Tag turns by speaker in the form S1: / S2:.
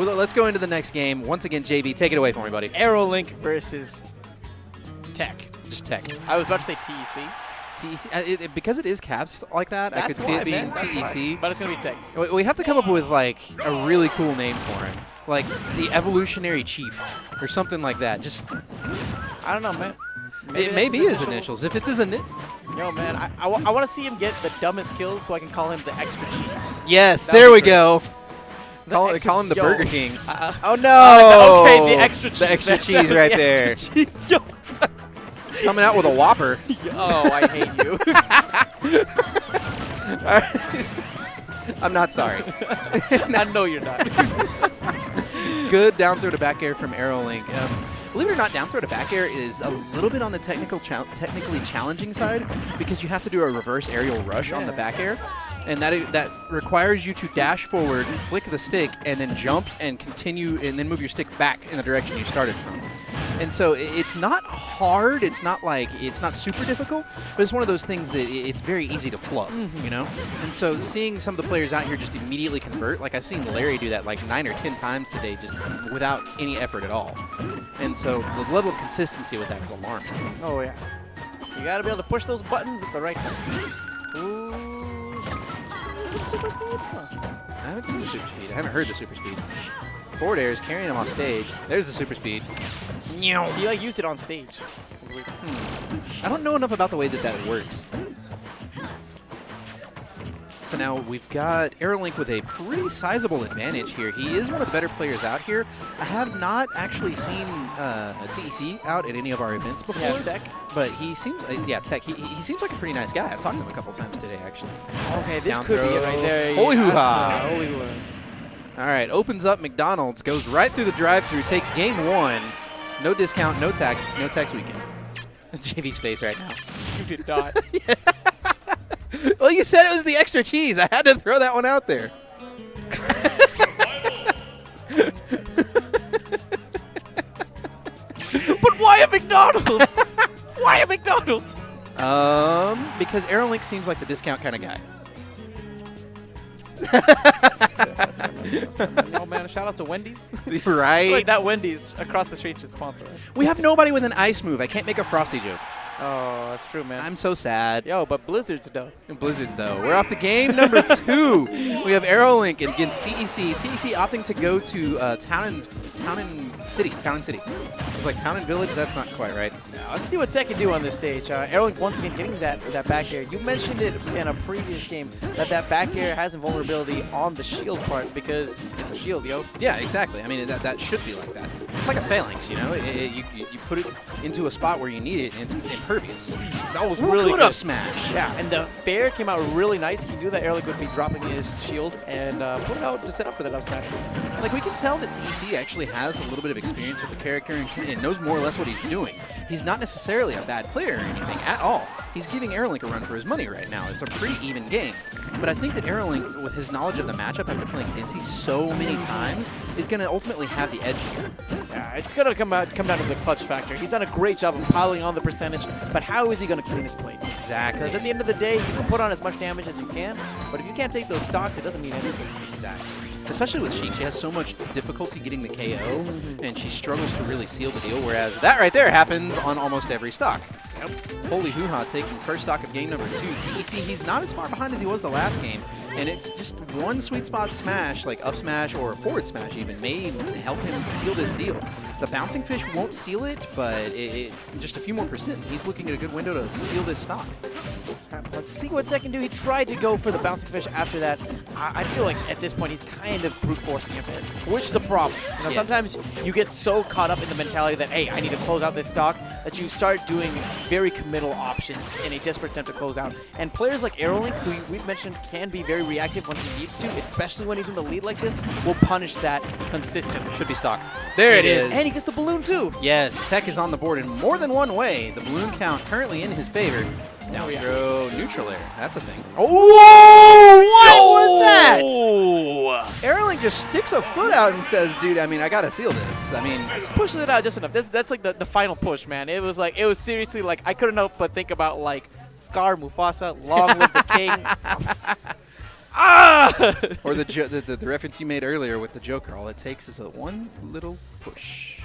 S1: well, let's go into the next game. Once again, JB, take it away for me, buddy.
S2: AeroLink versus TEC.
S1: Just TEC.
S2: I was about to say TEC.
S1: TEC, because it is caps like that, I could see it being TEC.
S2: But it's going to be TEC.
S1: We have to come up with like a really cool name for him, like the Evolutionary Chief or something like that. Just
S2: I don't know, man.
S1: it may be his initials. If it's his initials.
S2: Yo, man, I want to see him get the dumbest kills so I can call him the extra cheese.
S1: Yes,
S2: That
S1: there
S2: would
S1: we
S2: be
S1: go.
S2: The
S1: Call him the
S2: yo.
S1: Burger King. Oh no!
S2: Okay, the extra cheese.
S1: The extra cheese right
S2: The
S1: there.
S2: extra cheese. Yo.
S1: Coming out with a Whopper.
S2: Oh, I hate you.
S1: I'm not sorry.
S2: I know you're not.
S1: Good down throw to back air from AeroLink. Believe it or not, down throw to back air is a little bit on the technically challenging side because you have to do a reverse aerial rush on the back air. And that requires you to dash forward, flick the stick, and then jump and continue, and then move your stick back in the direction you started from. And so it's not hard. It's not super difficult, but it's one of those things that it's very easy to flub, you know? And so seeing some of the players out here just immediately convert, like I've seen Larry do that like 9 or 10 times today just without any effort at all. And so the level of consistency with that is alarming.
S2: Oh, yeah. You got to be able to push those buttons at the right time. Ooh. Super speed? Huh.
S1: I haven't seen the super speed. I haven't heard the super speed. Forward air is carrying him off stage. There's the super speed.
S2: He like used it on stage.
S1: I don't know enough about the way that works. So now we've got AeroLink with a pretty sizable advantage here. He is one of the better players out here. I have not actually seen a TEC out at any of our events before.
S2: Yeah, TEC.
S1: But he seems, TEC. He seems like a pretty nice guy. I've talked to him a couple times today, actually.
S2: Okay, this
S1: Down
S2: could be
S1: throw.
S2: it right there.
S1: Holy hoo-ha.
S2: Holy hoo-ha.
S1: All right, opens up McDonald's, goes right through the drive-thru, takes game 1. No discount, no tax. It's no tax weekend. JV's face right now.
S2: You did not.
S1: Well, you said it was the extra cheese. I had to throw that one out there.
S2: But why a McDonald's? Why a McDonald's?
S1: Because AeroLink seems like the discount kind of guy.
S2: No, man, shout out to Wendy's.
S1: Right?
S2: Like that Wendy's across the street should sponsor us.
S1: We have nobody with an ice move. I can't make a Frosty joke.
S2: Oh, that's true, man.
S1: I'm so sad.
S2: Yo, but Blizzards, though.
S1: Blizzards, though. We're off to game number 2. We have AeroLink against TEC. TEC opting to go to Town and City. It's like Town and Village. That's not quite right.
S2: Now, let's see what TEC can do on this stage. AeroLink once again getting that back air. You mentioned it in a previous game that back air has a vulnerability on the shield part because it's a shield, yo.
S1: Yeah, exactly. I mean, that should be like that. It's like a phalanx, you know? You put it into a spot where you need it, and it's impervious.
S2: That was really
S1: good up smash.
S2: Yeah, and the fair came out really nice. He knew that AeroLink would be dropping his shield and put it out to set up for that up smash.
S1: Like, we can tell that TEC actually has a little bit of experience with the character and knows more or less what he's doing. He's not necessarily a bad player or anything at all. He's giving AeroLink a run for his money right now. It's a pretty even game. But I think that AeroLink, with his knowledge of the matchup after playing Denti so many times, is going to ultimately have the edge here.
S2: Yeah, it's going to come down to the clutch factor. He's done a great job of piling on the percentage, but how is he going to clean his plate?
S1: Exactly.
S2: Because at the end of the day, you can put on as much damage as you can, but if you can't take those stocks, it doesn't mean anything.
S1: Exactly. Especially with Sheik, she has so much difficulty getting the KO, and she struggles to really seal the deal, whereas that right there happens on almost every stock. Yep. Holy hoo-ha, taking first stock of game number 2. TEC, he's not as far behind as he was the last game, and it's just one sweet spot smash, like up smash or forward smash even, may help him seal this deal. The bouncing fish won't seal it, but just a few more %. He's looking at a good window to seal this stock.
S2: Let's see what TEC can do. He tried to go for the bouncing fish after that. I feel like at this point he's kind of brute forcing a bit, which is a problem. You know,
S1: yes.
S2: Sometimes you get so caught up in the mentality that, hey, I need to close out this stock, that you start doing very committal options in a desperate attempt to close out. And players like AeroLink, who we've mentioned can be very reactive when he needs to, especially when he's in the lead like this, will punish that consistently.
S1: Should be stock. There it is.
S2: And he gets the balloon too.
S1: Yes, TEC is on the board in more than one way. The balloon count currently in his favor. Now we throw neutral air. That's a thing.
S2: Oh,
S1: what was that?
S2: Oh!
S1: AeroLink just sticks a foot out and says, dude, I mean, I got to seal this. I mean,
S2: just pushes it out just enough. That's like the final push, man. It was seriously like, I couldn't help but think about like Scar, Mufasa, Long Live the King.
S1: Or the reference you made earlier with the Joker. All it takes is a one little push.